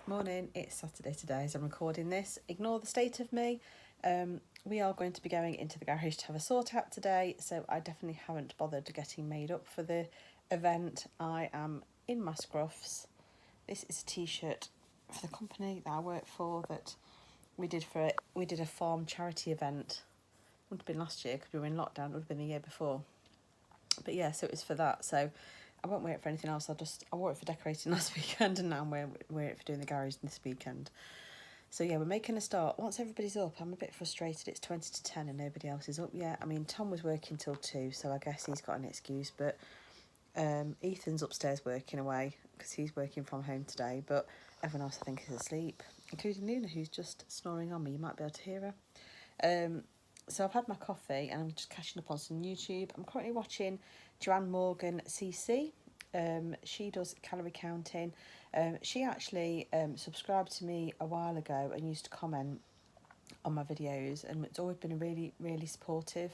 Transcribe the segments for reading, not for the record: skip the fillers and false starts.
Morning, it's Saturday today as I'm recording this. Ignore the state of me. We are going to be going into the garage to have a sort out today, so I definitely haven't bothered getting made up for the event. I am in my scruffs. This is a t-shirt for the company that I work for that we did a farm charity event. It wouldn't have been last year because we were in lockdown, it would have been the year before. But yeah, so it was for that. So I won't wear it for anything else. I wore it for decorating last weekend, and now I'm wearing it for doing the garage this weekend. So yeah, we're making a start. Once everybody's up, I'm a bit frustrated. It's 20 to 10 and nobody else is up yet. I mean, Tom was working till 2, so I guess he's got an excuse. But Ethan's upstairs working away because he's working from home today. But everyone else, I think, is asleep, including Luna, who's just snoring on me. You might be able to hear her. So I've had my coffee and I'm just catching up on some YouTube. I'm currently watching Joanne Morgan CC. She does calorie counting. She actually subscribed to me a while ago and used to comment on my videos, and it's always been really, really supportive.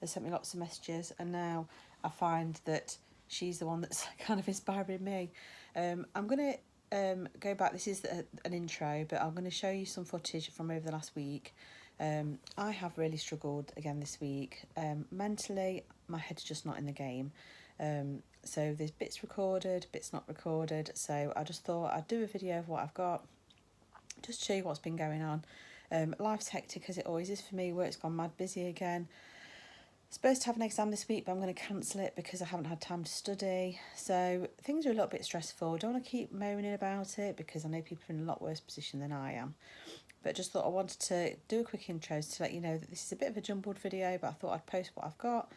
Has sent me lots of messages, and now I find that she's the one that's kind of inspiring me. I'm going to go back. This is an intro, but I'm going to show you some footage from over the last week. I have really struggled again this week. Mentally, my head's just not in the game. So there's bits recorded, bits not recorded. So I just thought I'd do a video of what I've got, just show you what's been going on. Life's hectic as it always is for me. Work's gone mad busy again. Supposed to have an exam this week, but I'm going to cancel it because I haven't had time to study. So things are a little bit stressful. Don't want to keep moaning about it because I know people are in a lot worse position than I am. But just thought I wanted to do a quick intro to let you know that this is a bit of a jumbled video, but I thought I'd post what I've got.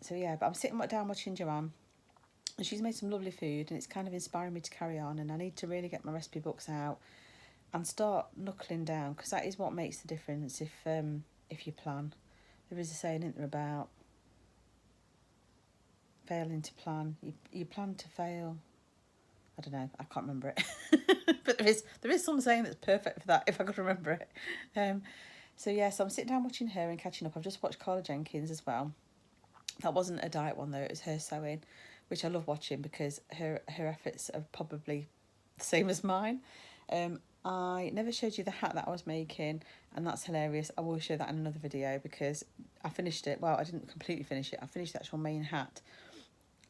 So yeah, but I'm sitting down watching Joanne, and she's made some lovely food, and it's kind of inspiring me to carry on, and I need to really get my recipe books out and start knuckling down, because that is what makes the difference if you plan. There is a saying, isn't there, about failing to plan. You plan to fail. I don't know, I can't remember it. But there is some saying that's perfect for that, if I could remember it. So yeah, so I'm sitting down watching her and catching up. I've just watched Carla Jenkins as well. That wasn't a diet one though, it was her sewing, which I love watching because her efforts are probably the same as mine. I never showed you the hat that I was making, and that's hilarious. I will show that in another video because I finished it. Well, I didn't completely finish it. I finished the actual main hat,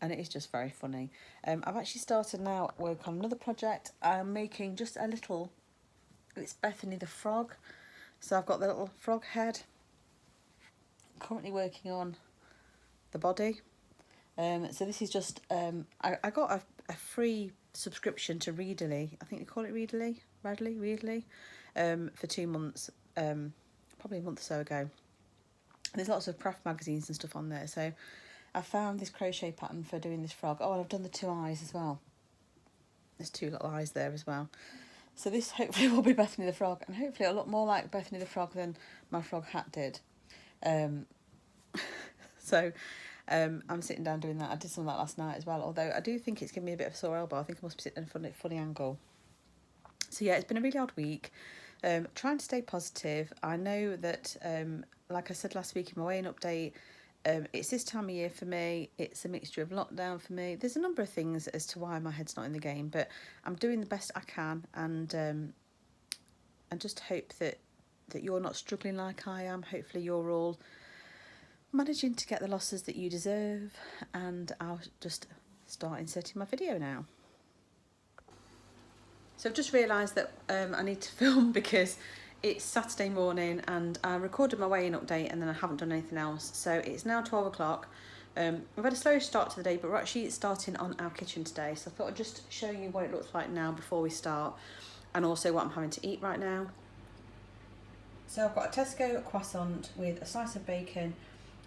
and it is just very funny. I've actually started now work on another project. I'm making just a little, it's Bethany the frog. So I've got the little frog head. Currently working on the body. So this is just, I got a free subscription to Readly. I think they call it Readly, for 2 months, probably a month or so ago. And there's lots of craft magazines and stuff on there. So I found this crochet pattern for doing this frog. Oh, and I've done the 2 eyes as well. There's 2 little eyes there as well. So this hopefully will be Bethany the frog, and hopefully it'll look more like Bethany the frog than my frog hat did. So I'm sitting down doing that. I did some of that last night as well, although I do think it's given me a bit of a sore elbow. I think I must be sitting in a funny angle. So yeah, it's been a really odd week. Trying to stay positive. I know that, like I said last week in my weighing update, it's this time of year for me. It's a mixture of lockdown for me. There's a number of things as to why my head's not in the game, but I'm doing the best I can, and just hope that you're not struggling like I am. Hopefully you're all managing to get the losses that you deserve, and I'll just start inserting my video now. So I've just realised that I need to film because it's Saturday morning and I recorded my weighing update and then I haven't done anything else. So it's now 12 o'clock. We've had a slow start to the day, but we're actually starting on our kitchen today. So I thought I'd just show you what it looks like now before we start, and also what I'm having to eat right now. So I've got a Tesco croissant with a slice of bacon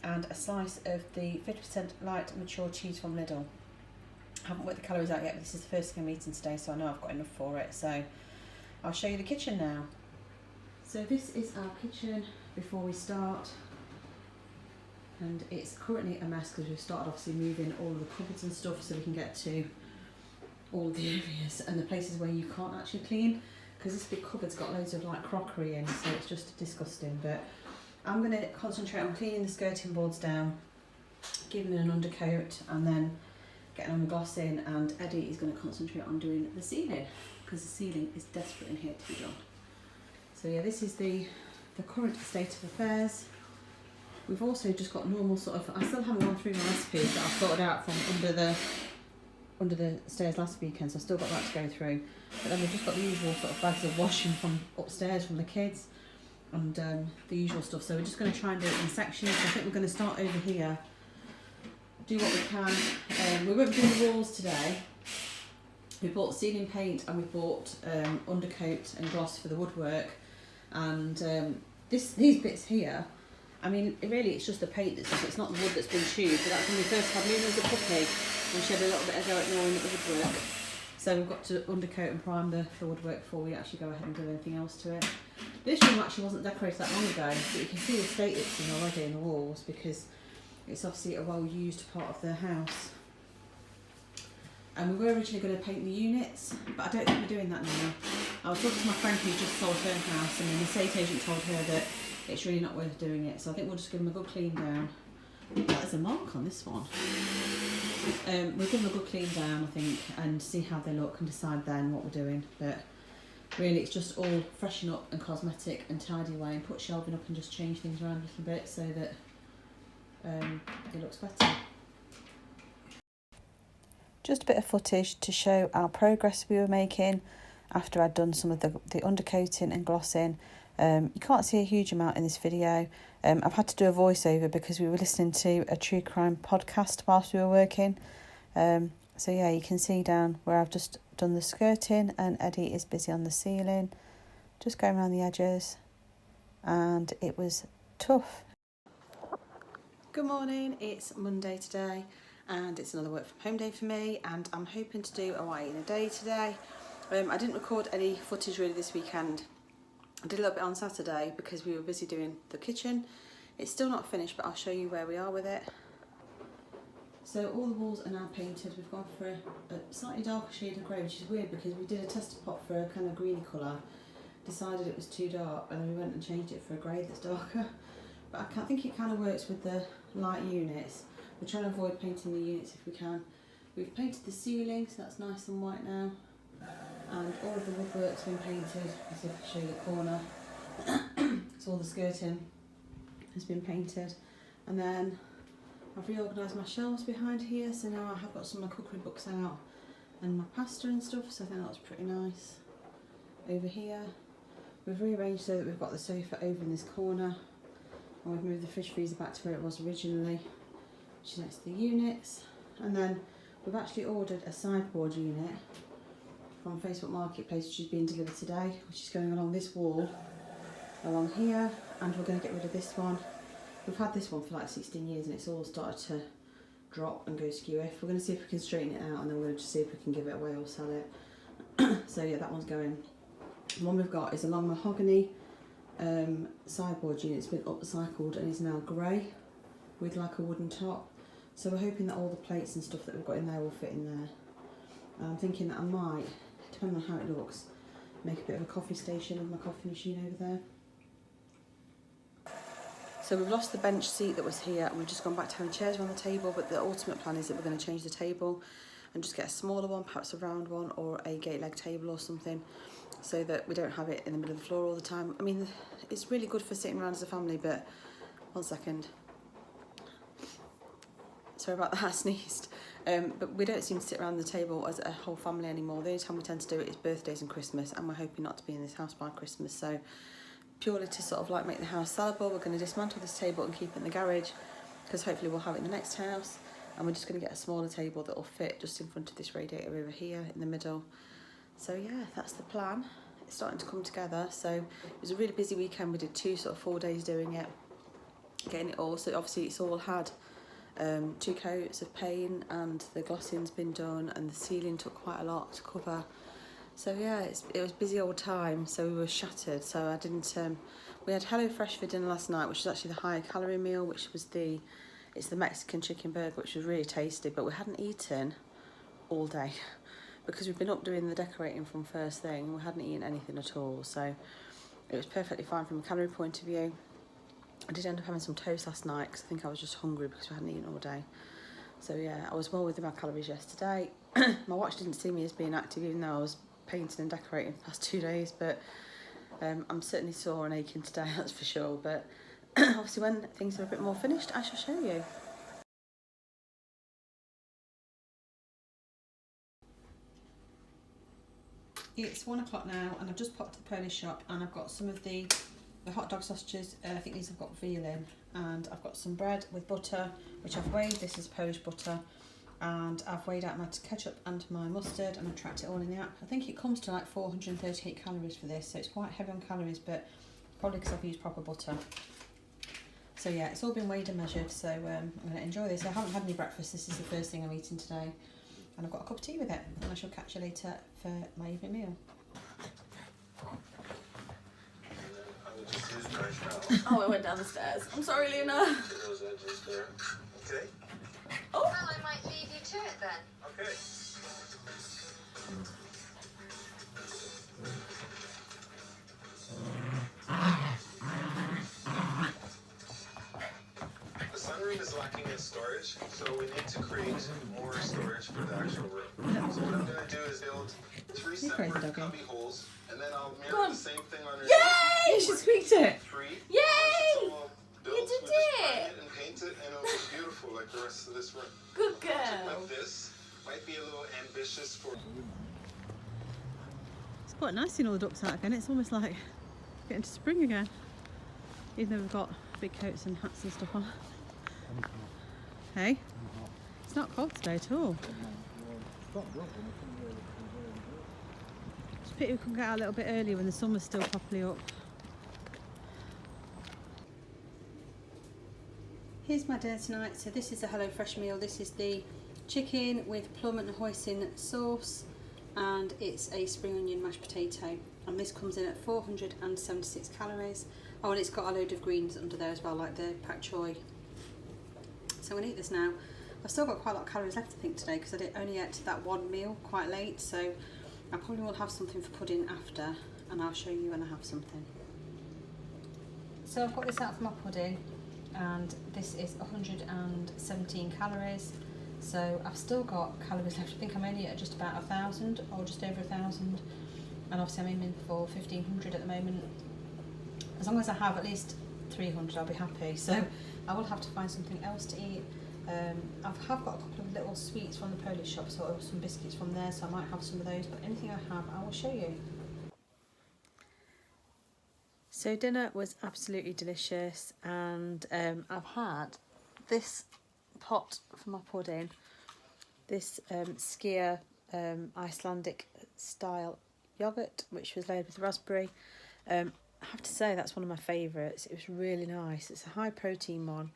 and a slice of the 50% light mature cheese from Lidl. I haven't worked the calories out yet, but this is the first thing I'm eating today, so I know I've got enough for it. So I'll show you the kitchen now. So this is our kitchen before we start, and it's currently a mess because we've started obviously moving all of the cupboards and stuff so we can get to all the areas and the places where you can't actually clean, because this big cupboard's got loads of like crockery in, so it's just disgusting. But I'm going to concentrate on cleaning the skirting boards down, giving it an undercoat, and then getting on the glossing, and Eddie is going to concentrate on doing the ceiling because the ceiling is desperate in here to be done. So yeah, this is the current state of affairs. We've also just got normal sort of, I still haven't gone through my recipes that I've sorted out from under the stairs last weekend, so I've still got that to go through. But then we've just got the usual sort of bags of washing from upstairs from the kids and the usual stuff. So we're just going to try and do it in sections. So I think we're going to start over here, do what we can. We won't do the walls today. We bought ceiling paint and we bought undercoat and gloss for the woodwork. And these bits here, I mean, really it's just the paint that's, it's not the wood that's been chewed, but that's when we first had Luna as a puppy, and she had a little bit of go at gnawing at the woodwork. So we've got to undercoat and prime the woodwork before we actually go ahead and do anything else to it. This room actually wasn't decorated that long ago, but you can see the state it's in already in the walls because it's obviously a well-used part of the house. And we were originally going to paint the units, but I don't think we're doing that now. I was talking to my friend who just sold her house, and the estate agent told her that it's really not worth doing it. So I think we'll just give them a good clean down. There's a mark on this one. We'll give them a good clean down, I think, and see how they look and decide then what we're doing. But really it's just all freshen up and cosmetic and tidy away and put shelving up and just change things around a little bit so that it looks better. Just a bit of footage to show our progress we were making after I'd done some of the undercoating and glossing. You can't see a huge amount in this video. I've had to do a voiceover because we were listening to a true crime podcast whilst we were working. So yeah, you can see down where I've just done the skirting and Eddie is busy on the ceiling, just going around the edges, and it was tough. Good morning, it's Monday today and it's another work from home day for me, and I'm hoping to do a white in a day today. I didn't record any footage really this weekend. I did a little bit on Saturday because we were busy doing the kitchen. It's still not finished, but I'll show you where we are with it. So all the walls are now painted. We've gone for a slightly darker shade of grey, which is weird because we did a tester pot for a kind of greeny colour, decided it was too dark, and then we went and changed it for a grey that's darker. But I think it kind of works with the light units. We're trying to avoid painting the units if we can. We've painted the ceiling, so that's nice and white now. And all of the woodwork's been painted. As if I show you the corner. So all the skirting has been painted. And then I've reorganised my shelves behind here, so now I have got some of my cookery books out and my pasta and stuff, so I think that's pretty nice. Over here, we've rearranged so that we've got the sofa over in this corner, and we've moved the fridge freezer back to where it was originally, which is next to the units. And then we've actually ordered a sideboard unit from Facebook Marketplace, which is being delivered today, which is going along this wall, along here, and we're going to get rid of this one. We've had this one for like 16 years and it's all started to drop and go skew-if. We're going to see if we can straighten it out, and then we're going to just see if we can give it away or sell it. So yeah, that one's going. The one we've got is a long mahogany sideboard unit. It's been upcycled and is now grey with like a wooden top. So we're hoping that all the plates and stuff that we've got in there will fit in there. And I'm thinking that I might, depending on how it looks, make a bit of a coffee station with my coffee machine over there. So we've lost the bench seat that was here and we've just gone back to having chairs around the table, but the ultimate plan is that we're going to change the table and just get a smaller one, perhaps a round one or a gate leg table or something, so that we don't have it in the middle of the floor all the time. I mean, it's really good for sitting around as a family, but one second. Sorry about that, I sneezed. But we don't seem to sit around the table as a whole family anymore. The only time we tend to do it is birthdays and Christmas, and we're hoping not to be in this house by Christmas. So purely to sort of like make the house sellable, we're going to dismantle this table and keep it in the garage, because hopefully we'll have it in the next house. And we're just going to get a smaller table that will fit just in front of this radiator over here in the middle. So yeah, that's the plan. It's starting to come together. So it was a really busy weekend. We did 2 sort of 4 days doing it, getting it all. So obviously it's all had 2 coats of paint, and the glossing's been done, and the ceiling took quite a lot to cover. So yeah, it was busy all the time, so we were shattered. So I didn't, we had HelloFresh for dinner last night, which was actually the higher calorie meal, which was it's the Mexican chicken burger, which was really tasty, but we hadn't eaten all day because we've been up doing the decorating from first thing. We hadn't eaten anything at all, so it was perfectly fine from a calorie point of view. I did end up having some toast last night because I think I was just hungry because we hadn't eaten all day. So yeah, I was well within my calories yesterday. My watch didn't see me as being active even though I was painting and decorating the past 2 days, but I'm certainly sore and aching today, that's for sure. But obviously when things are a bit more finished, I shall show you. It's 1 o'clock now and I've just popped to the Polish shop and I've got some of the hot dog sausages. I think these have got veal in, and I've got some bread with butter which I've weighed. This is Polish butter, and I've weighed out my ketchup and my mustard and I've tracked it all in the app. I think it comes to like 438 calories for this, so it's quite heavy on calories, but probably because I've used proper butter. So yeah, it's all been weighed and measured, so I'm going to enjoy this. I haven't had any breakfast, this is the first thing I'm eating today, and I've got a cup of tea with it, and I shall catch you later for my evening meal. Oh, I went down the stairs. I'm sorry, Luna. Okay. Oh. Well, I might leave you to it then. Okay. The sunroom is lacking in storage, so we need to create more storage for the actual room. So what I'm going to do is build 3 separate cubby holes, and then I'll mirror the same thing underneath. Yay! You should speak to it. 3. Yay! You did it! And paint it, and it'll look beautiful like the rest of this room. Good girl. Like this might be a little ambitious for. It's quite nice seeing all the ducks out again. It's almost like getting to spring again, even though we've got big coats and hats and stuff on. Hey, it's not cold today at all. It's a pity we couldn't get out a little bit earlier when the sun was still properly up. Here's my dinner tonight. So this is a HelloFresh meal. This is the chicken with plum and hoisin sauce, and it's a spring onion mashed potato, and this comes in at 476 calories. Oh, and it's got a load of greens under there as well, like the pak choy. So I'm gonna eat this now. I've still got quite a lot of calories left, I think, today, because I only ate that one meal quite late, so I probably will have something for pudding after, and I'll show you when I have something. So I've got this out for my pudding, and this is 117 calories, so I've still got calories left. I think I'm only at just about 1,000 or just over 1,000, and obviously I'm aiming for 1,500 at the moment. As long as I have at least 300, I'll be happy. So I will have to find something else to eat. I have got a couple of little sweets from the Polish shop, sort of some biscuits from there, so I might have some of those, but anything I have I will show you. So dinner was absolutely delicious, and I've had this pot for my pudding, this skyr Icelandic style yoghurt, which was laid with raspberry. I have to say that's one of my favourites. It was really nice. It's a high protein one,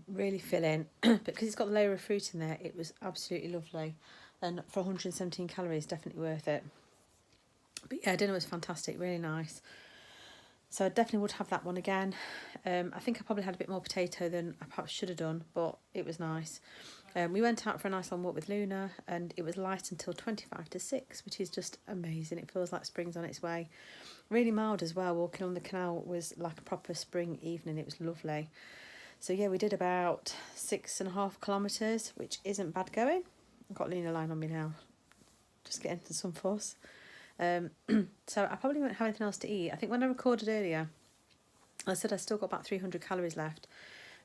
really filling, but because it's got the layer of fruit in there, it was absolutely lovely, and for 117 calories, definitely worth it. But yeah, dinner was fantastic, really nice. So I definitely would have that one again. I think I probably had a bit more potato than I perhaps should have done, but it was nice. We went out for a nice long walk with Luna, and it was light until 25 to 6, which is just amazing. It feels like spring's on its way. Really mild as well. Walking on the canal was like a proper spring evening. It was lovely. So yeah, we did about 6.5 kilometres, which isn't bad going. I've got Luna lying on me now, just getting to some force. So I probably won't have anything else to eat. I think when I recorded earlier, I said I still got about 300 calories left,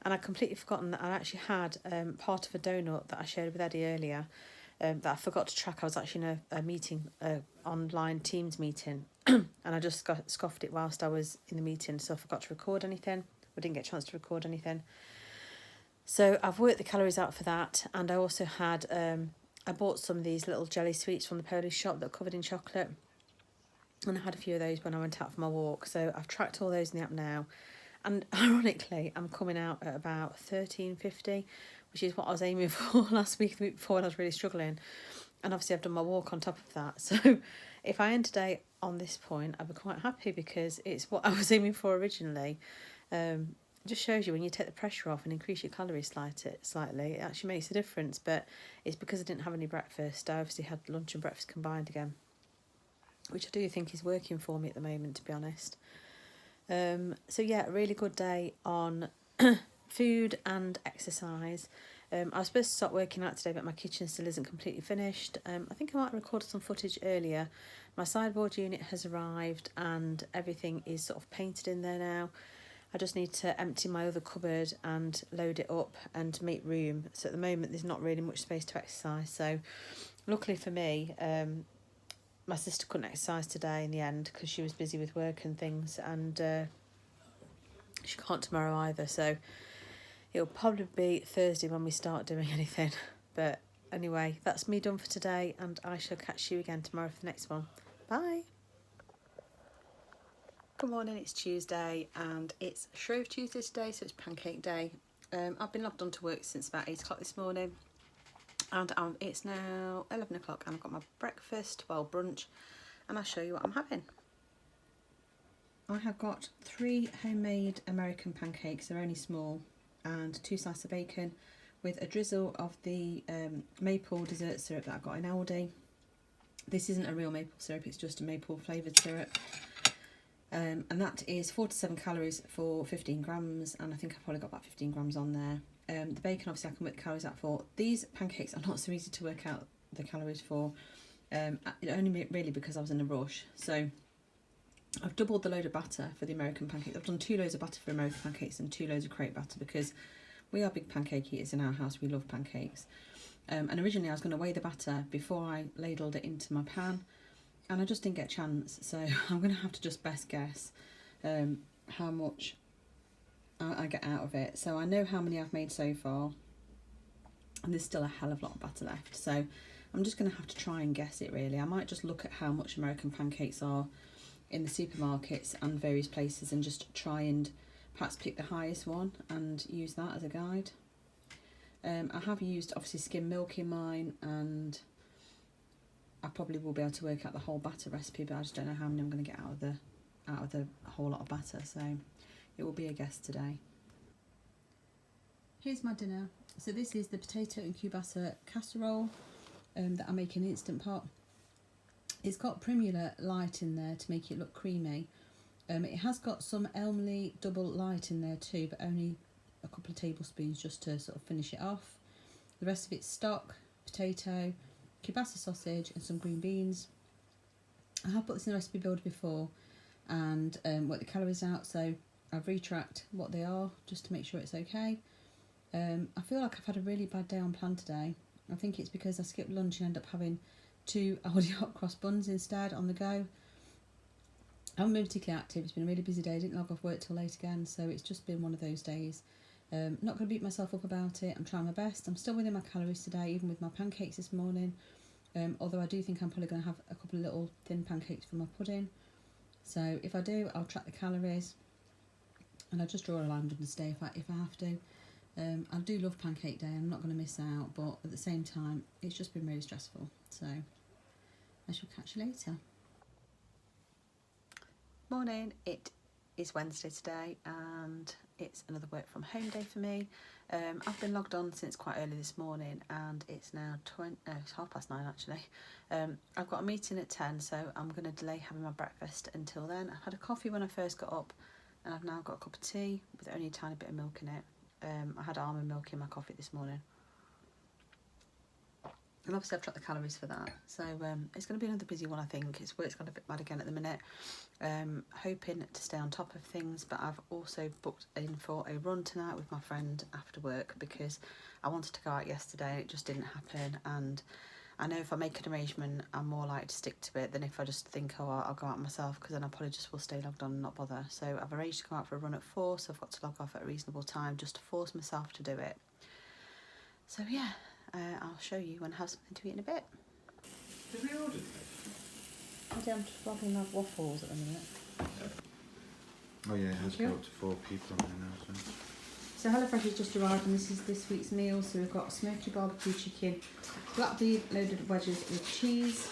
and I'd completely forgotten that I actually had part of a donut that I shared with Eddie earlier, that I forgot to track. I was actually in a meeting, online Teams meeting, and I just scoffed it whilst I was in the meeting, so I forgot to record anything. I didn't get a chance to record anything. So I've worked the calories out for that, and I also had, I bought some of these little jelly sweets from the Polish shop that are covered in chocolate, and I had a few of those when I went out for my walk. So I've tracked all those in the app now, and ironically I'm coming out at about 1350, which is what I was aiming for last week, the week before, when I was really struggling. And obviously I've done my walk on top of that, so if I end today on this point, I'd be quite happy, because it's what I was aiming for originally. It just shows you when you take the pressure off and increase your calories slightly, it actually makes a difference. But it's because I didn't have any breakfast. I obviously had lunch and breakfast combined again, which I do think is working for me at the moment, to be honest. So yeah, a really good day on food and exercise. I was supposed to start working out today, but my kitchen still isn't completely finished. I think I might have recorded some footage earlier. My sideboard unit has arrived and everything is sort of painted in there now. I just need to empty my other cupboard and load it up and make room. So at the moment there's not really much space to exercise. So luckily for me, my sister couldn't exercise today in the end because she was busy with work and things, and she can't tomorrow either. So it'll probably be Thursday when we start doing anything. But anyway, that's me done for today, and I shall catch you again tomorrow for the next one. Bye. Good morning, it's Tuesday and it's Shrove Tuesday today, so it's pancake day. I've been logged on to work since about 8 o'clock this morning, and it's now 11 o'clock and I've got my breakfast, well brunch, and I'll show you what I'm having. I have got 3 homemade American pancakes, they're only small, and 2 slices of bacon with a drizzle of the maple dessert syrup that I got in Aldi. This isn't a real maple syrup, it's just a maple flavoured syrup. And that is 47 calories for 15 grams, and I think I've probably got about 15 grams on there. The bacon, obviously I can work the calories out for. These pancakes are not so easy to work out the calories for, only really because I was in a rush. So I've doubled the load of batter for the American pancakes. I've done 2 loads of batter for American pancakes and 2 loads of crepe batter because we are big pancake eaters in our house, we love pancakes. And originally I was going to weigh the batter before I ladled it into my pan, and I just didn't get a chance, so I'm going to have to just best guess how much I get out of it. So I know how many I've made so far, and there's still a hell of a lot of batter left, so I'm just going to have to try and guess it really. I might just look at how much American pancakes are in the supermarkets and various places and just try and perhaps pick the highest one and use that as a guide. I have used obviously skim milk in mine, and I probably will be able to work out the whole batter recipe, but I just don't know how many I'm going to get out of the whole lot of batter, so it will be a guess today. Here's my dinner. So this is the potato and ciabatta casserole that I make in an Instant Pot. It's got Primula Light in there to make it look creamy. It has got some Elmley Double Light in there too, but only a couple of tablespoons just to sort of finish it off. The rest of it's stock, potato, ciabatta sausage and some green beans. I have put this in the recipe builder before and worked the calories out, so I've retracked what they are just to make sure it's okay. I feel like I've had a really bad day on plan today. I think it's because I skipped lunch and ended up having 2 Aldi hot cross buns instead on the go. I haven't been particularly active, it's been a really busy day, I didn't log off work till late again, so it's just been one of those days. Not going to beat myself up about it, I'm trying my best. I'm still within my calories today, even with my pancakes this morning. Although I do think I'm probably going to have a couple of little thin pancakes for my pudding. So if I do, I'll track the calories and I'll just draw a line under the day if I have to. I do love pancake day, I'm not going to miss out, but at the same time, it's just been really stressful. So I shall catch you later. Morning, it is Wednesday today and it's another work from home day for me. I've been logged on since quite early this morning and it's now it's 9:30 actually. I've got a meeting at 10, so I'm going to delay having my breakfast until then. I had a coffee when I first got up and I've now got a cup of tea with only a tiny bit of milk in it. I had almond milk in my coffee this morning. And obviously I've tracked the calories for that, so it's going to be another busy one I think. Work's gone a bit mad again at the minute. Hoping to stay on top of things, but I've also booked in for a run tonight with my friend after work because I wanted to go out yesterday and it just didn't happen, and I know if I make an arrangement I'm more likely to stick to it than if I just think, oh I'll go out myself, because then I probably just will stay logged on and not bother. So I've arranged to go out for a run at 4, so I've got to log off at a reasonable time just to force myself to do it. So yeah, I'll show you and have something to eat in a bit. Did we order it? I'm just rubbing my waffles at the minute. Oh yeah, it has Thank you. got up to 4 people on there now, So HelloFresh has just arrived and this is this week's meal. So we've got smoky barbecue chicken, black beef loaded wedges with cheese,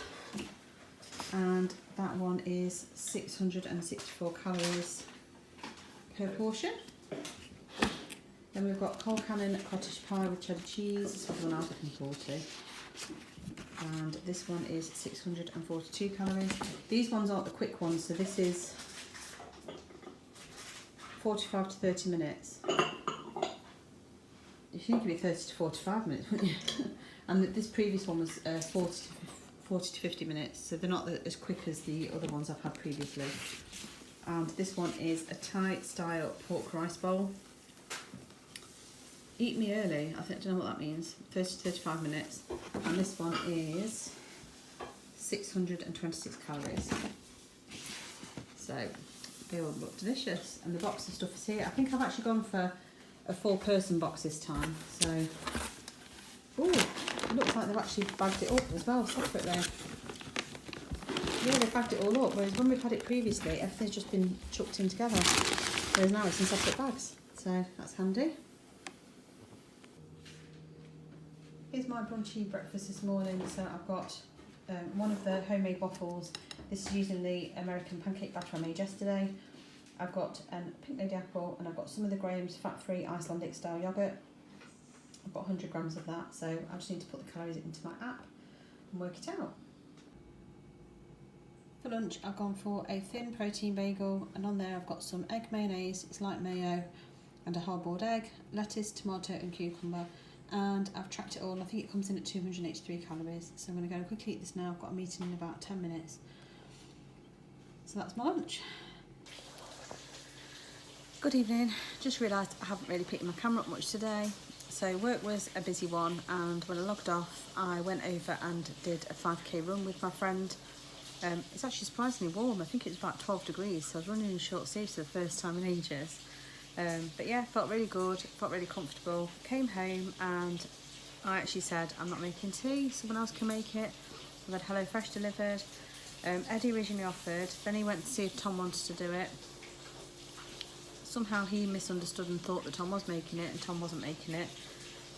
and that one is 664 calories per portion. Then we've got cold cannon cottage pie with cheddar cheese. This was the one I was looking forward to. And this one is 642 calories. These ones aren't the quick ones, so this is 45 to 30 minutes. you think it'd be 30 to 45 minutes, wouldn't you? And this previous one was 40 to 50 minutes, so they're not as quick as the other ones I've had previously. And this one is a Thai style pork rice bowl. Eat me early, I don't know what that means, 30 to 35 minutes. And this one is 626 calories. So they all look delicious. And the box of stuff is here. I think I've actually gone for a 4-person box this time. So, ooh, it looks like they've actually bagged it up as well separately. Yeah, they've bagged it all up, whereas when we've had it previously, everything's just been chucked in together. Whereas now it's in separate bags. So that's handy. Here's my brunchy breakfast this morning. So I've got one of the homemade waffles. This is using the American pancake batter I made yesterday. I've got a pink lady apple, and I've got some of the Graham's fat-free Icelandic style yoghurt. I've got 100 grams of that, so I just need to put the calories into my app and work it out. For lunch, I've gone for a thin protein bagel, and on there I've got some egg mayonnaise, it's light mayo, and a hard-boiled egg, lettuce, tomato and cucumber. And I've tracked it all, and I think it comes in at 283 calories. So I'm going to go and quickly eat this now. I've got a meeting in about 10 minutes. So that's my lunch. Good evening. Just realised I haven't really picked my camera up much today. So work was a busy one, and when I logged off, I went over and did a 5k run with my friend. It's actually surprisingly warm. I think it was about 12 degrees, so I was running in short sleeves for the first time in ages. But yeah, felt really good, felt really comfortable. Came home and I actually said I'm not making tea, someone else can make it. I've had HelloFresh delivered. Eddie originally offered, then he went to see if Tom wanted to do it. Somehow he misunderstood and thought that Tom was making it, and Tom wasn't making it.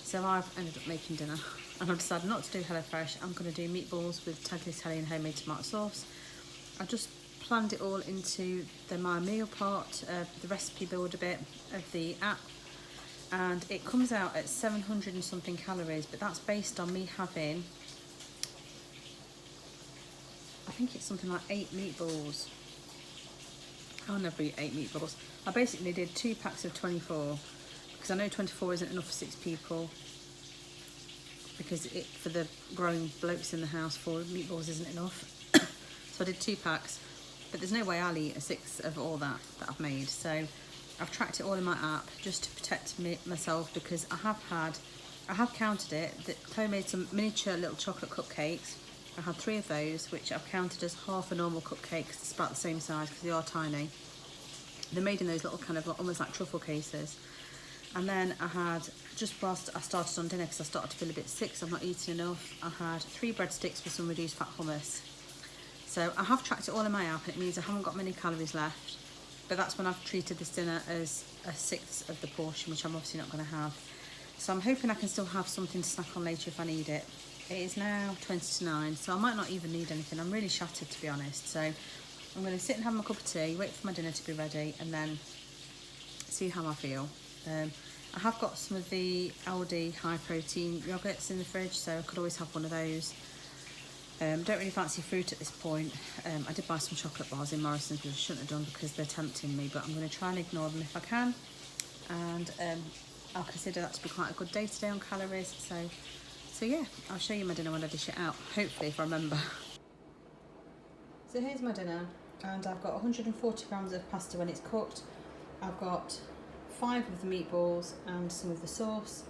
So I've ended up making dinner, and I've decided not to do HelloFresh. I'm going to do meatballs with tagliatelle and homemade tomato sauce. I just planned it all into the My Meal part, the recipe builder bit of the app, and it comes out at 700 and something calories, but that's based on me having, I think it's something like 8 meatballs. I'll never eat 8 meatballs. I basically did 2 packs of 24, because I know 24 isn't enough for 6 people, because for the grown blokes in the house, 4 meatballs isn't enough. So I did 2 packs. But there's no way I'll eat a 6th of all that I've made. So I've tracked it all in my app just to protect myself, because I have counted it, that Chloe made some miniature little chocolate cupcakes. I had 3 of those, which I've counted as half a normal cupcake, because it's about the same size, because they are tiny. They're made in those little kind of almost like truffle cases. And then I had, just whilst I started on dinner, because I started to feel a bit sick, so I'm not eating enough, I had 3 breadsticks with some reduced fat hummus. So I have tracked it all in my app, and it means I haven't got many calories left. But that's when I've treated this dinner as a 1/6 of the portion, which I'm obviously not going to have. So I'm hoping I can still have something to snack on later if I need it. It is now 20 to 9, so I might not even need anything. I'm really shattered, to be honest. So I'm going to sit and have my cup of tea, wait for my dinner to be ready, and then see how I feel. I have got some of the Aldi high protein yogurts in the fridge, so I could always have one of those. Don't really fancy fruit at this point. I did buy some chocolate bars in Morrison's, which I shouldn't have done because they're tempting me, but I'm going to try and ignore them if I can. And I'll consider that to be quite a good day today on calories. So yeah, I'll show you my dinner when I dish it out, hopefully if I remember. So here's my dinner, and I've got 140 grams of pasta when it's cooked. I've got 5 of the meatballs and some of the sauce,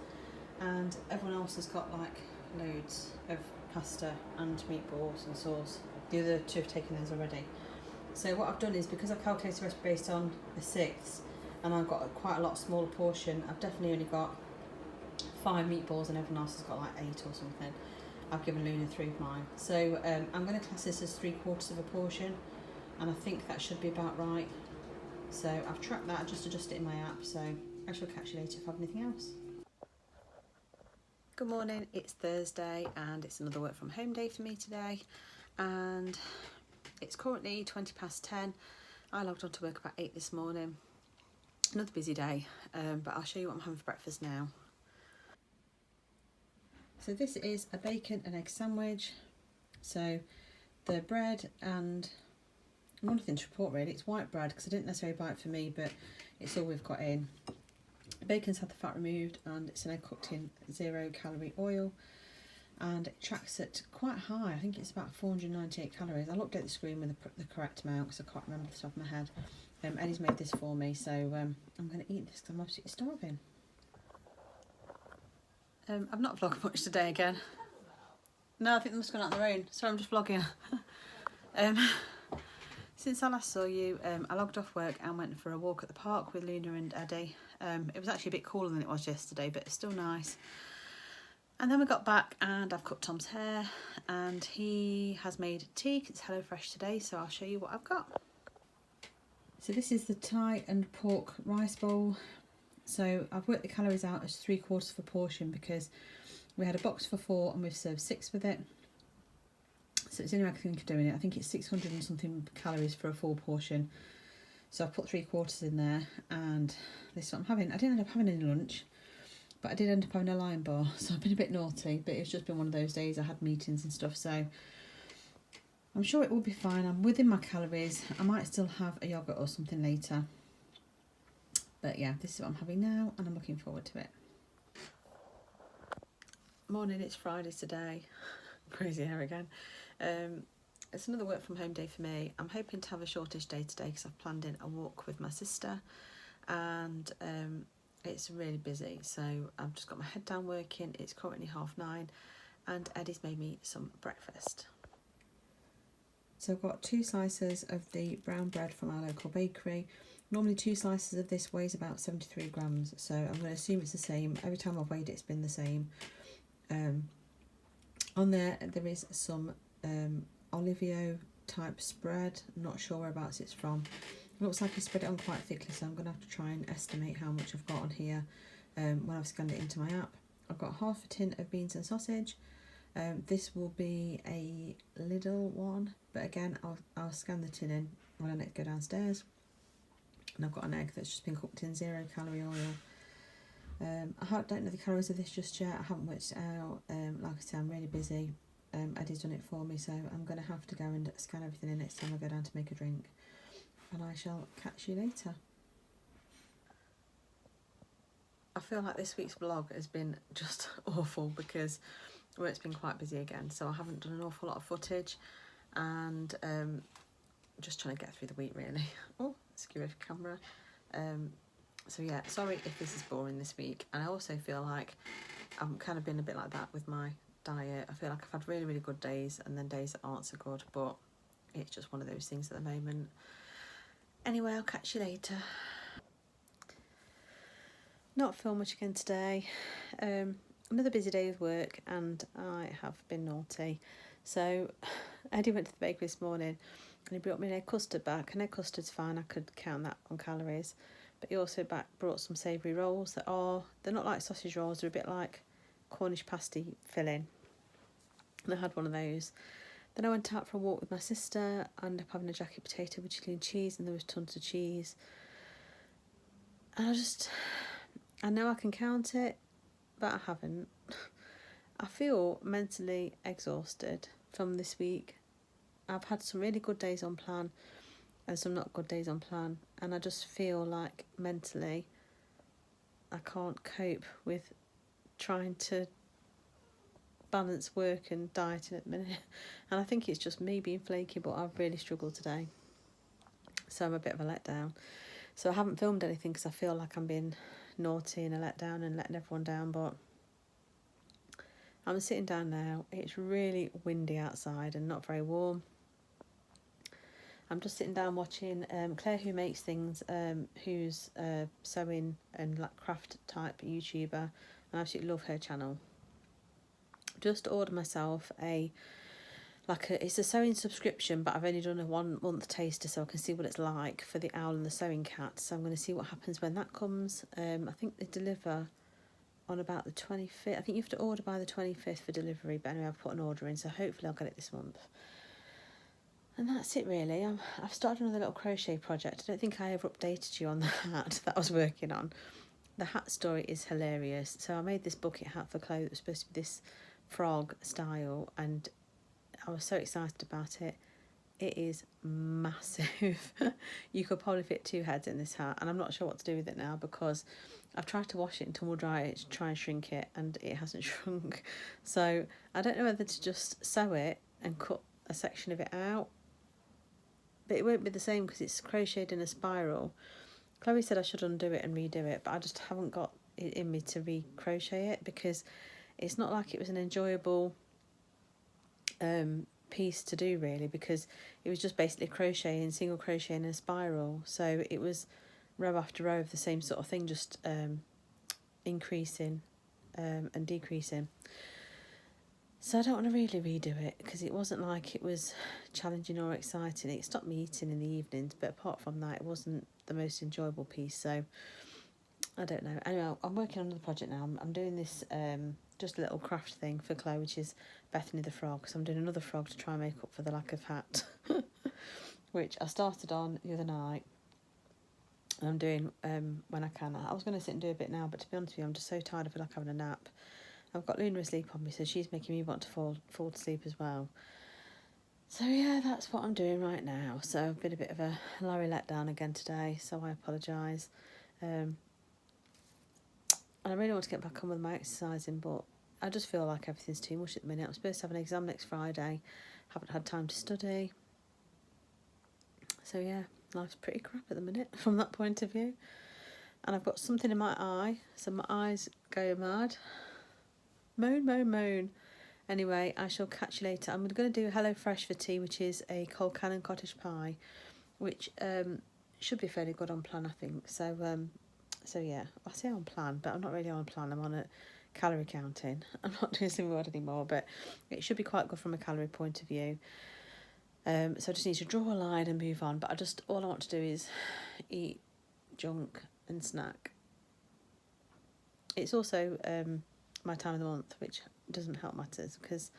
and everyone else has got like loads of pasta and meatballs and sauce. The other 2 have taken theirs already. So what I've done is, because I've calculated the recipe based on the 6th, and I've got quite a lot smaller portion, I've definitely only got 5 meatballs and everyone else has got like 8 or something. I've given Luna 3 of mine. So I'm going to class this as 3/4 of a portion, and I think that should be about right. So I've tracked that, just adjusted it in my app, so I shall catch you later if I have anything else. Good morning, it's Thursday and it's another work from home day for me today, and it's currently 20 past 10. I logged on to work about 8 this morning. Another busy day, but I'll show you what I'm having for breakfast now. So this is a bacon and egg sandwich. So the bread, and one thing to report really, it's white bread because I didn't necessarily buy it for me, but it's all we've got in. Bacon's had the fat removed and it's an egg cooked in 0 calorie oil, and it tracks at quite high. I think it's about 498 calories. I looked at the screen with the correct amount because I can't remember off the top of my head. Eddie's made this for me, so I'm going to eat this because I'm absolutely starving. I've not vlogged much today again. No, I think they must have gone out on their own. Sorry, I'm just vlogging. Since I last saw you, I logged off work and went for a walk at the park with Luna and Eddie. It was actually a bit cooler than it was yesterday, but it's still nice. And then we got back and I've cut Tom's hair and he has made tea. It's HelloFresh today, so I'll show you what I've got. So this is the Thai and pork rice bowl. So I've worked the calories out as 3/4 of a portion because we had a box for 4 and we've served 6 with it. So it's the only way I can think of doing it. I think it's 600 and something calories for a full portion. So I've put 3/4 in there, and this is what I'm having. I didn't end up having any lunch, but I did end up having a Lion bar, so I've been a bit naughty, but it's just been one of those days. I had meetings and stuff, so I'm sure it will be fine. I'm within my calories. I might still have a yoghurt or something later. But yeah, this is what I'm having now, and I'm looking forward to it. Morning, it's Friday today. Crazy hair again. It's another work from home day for me. I'm hoping to have a shortish day today because I've planned in a walk with my sister, and it's really busy, so I've just got my head down working. It's currently 9:30 and Eddie's made me some breakfast. So I've got 2 slices of the brown bread from our local bakery. Normally 2 slices of this weighs about 73 grams, so I'm going to assume it's the same. Every time I've weighed it, it's been the same. On there is some Olivio type spread. I'm not sure whereabouts it's from. It looks like he spread it on quite thickly, so I'm going to have to try and estimate how much I've got on here when I've scanned it into my app. I've got half a tin of beans and sausage. This will be a little one, but again I'll scan the tin in when I need to go downstairs. And I've got an egg that's just been cooked in 0 calorie oil. I don't know the calories of this just yet. I haven't worked it out. Like I said, I'm really busy. Eddie's done it for me, so I'm going to have to go and scan everything in next time I go down to make a drink. And I shall catch you later. I feel like this week's vlog has been just awful because work's been quite busy again, so I haven't done an awful lot of footage, and just trying to get through the week really. Oh, skew of camera. So yeah, sorry if this is boring this week. And I also feel like I'm kind of been a bit like that with my diet. I feel like I've had really, really good days and then days that aren't so good, but it's just one of those things at the moment. Anyway, I'll catch you later. Not film much again today. Another busy day with work, and I have been naughty. So Eddie went to the bakery this morning and he brought me an egg custard back. And egg custard's fine, I could count that on calories. But he also brought some savoury rolls they're not like sausage rolls, they're a bit like Cornish pasty filling. And I had one of those. Then I went out for a walk with my sister, and ended up having a jacket potato with chilli and cheese, and there was tons of cheese. And I know I can count it, but I haven't. I feel mentally exhausted from this week. I've had some really good days on plan and some not good days on plan, and I just feel like mentally I can't cope with trying to balance work and dieting at the minute. And I think it's just me being flaky, but I've really struggled today, so I'm a bit of a letdown. So I haven't filmed anything because I feel like I'm being naughty and a letdown and letting everyone down, but I'm sitting down now. It's really windy outside and not very warm. I'm just sitting down watching Claire Who Makes Things, who's a sewing and like craft type YouTuber, and I absolutely love her channel. Just ordered myself it's a sewing subscription, but I've only done a 1 month taster so I can see what it's like for the Owl and the Sewing Cat. So I'm going to see what happens when that comes. I think they deliver on about the 25th. I think you have to order by the 25th for delivery, but anyway, I've put an order in, so hopefully I'll get it this month. And that's it really. I've started another little crochet project. I don't think I ever updated you on the hat that I was working on. The hat story is hilarious. So I made this bucket hat for Chloe that was supposed to be this frog style, and I was so excited about it. It is massive. You could probably fit 2 heads in this hat, and I'm not sure what to do with it now because I've tried to wash it and tumble dry it to try and shrink it, and it hasn't shrunk. So I don't know whether to just sew it and cut a section of it out, but it won't be the same because it's crocheted in a spiral. Chloe said I should undo it and redo it, but I just haven't got it in me to re-crochet it because it's not like it was an enjoyable piece to do really, because it was just basically crocheting, single crochet in a spiral. So it was row after row of the same sort of thing, just increasing and decreasing. So I don't want to really redo it because it wasn't like it was challenging or exciting. It stopped me eating in the evenings, but apart from that, it wasn't the most enjoyable piece. So I don't know. Anyway, I'm working on another project now. I'm doing this just a little craft thing for Chloe, which is Bethany the Frog. So I'm doing another frog to try and make up for the lack of hat, which I started on the other night. And I'm doing when I can. I was going to sit and do a bit now, but to be honest with you, I'm just so tired. I feel like having a nap. I've got Luna asleep on me, so she's making me want to fall to sleep as well. So yeah, that's what I'm doing right now. So I've been a bit of a Larry letdown again today, so I apologise. And I really want to get back on with my exercising, but I just feel like everything's too much at the minute. I'm supposed to have an exam next Friday. Haven't had time to study. So yeah, life's pretty crap at the minute from that point of view. And I've got something in my eye, so my eyes go mad. Moan, moan, moan. Anyway, I shall catch you later. I'm going to do Hello Fresh for tea, which is a cold cannon cottage pie, which should be fairly good on plan, I think. So yeah, I say on plan, but I'm not really on plan. I'm on a calorie counting. I'm not doing Slimming World anymore, but it should be quite good from a calorie point of view. So I just need to draw a line and move on. But all I want to do is eat junk and snack. It's also my time of the month, which doesn't help matters because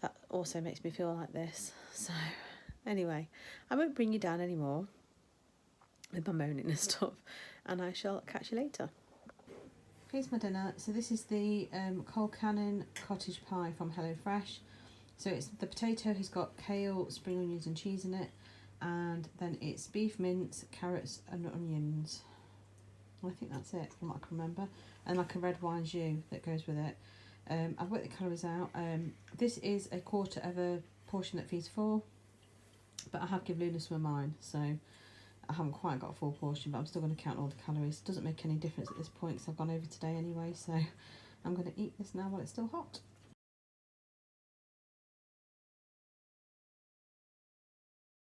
that also makes me feel like this. So anyway, I won't bring you down anymore with my moaning and stuff, and I shall catch you later. Here's my dinner. So this is the cold cannon cottage pie from HelloFresh. So it's the potato has got kale, spring onions and cheese in it, and then it's beef mince, carrots and onions. I think that's it from what I can remember, and like a red wine jus that goes with it. I've worked the calories out. This is a quarter of a portion that feeds 4, but I have given Luna some of mine, so I haven't quite got a full portion, but I'm still going to count all the calories. Doesn't make any difference at this point because I've gone over today anyway, so I'm going to eat this now while it's still hot.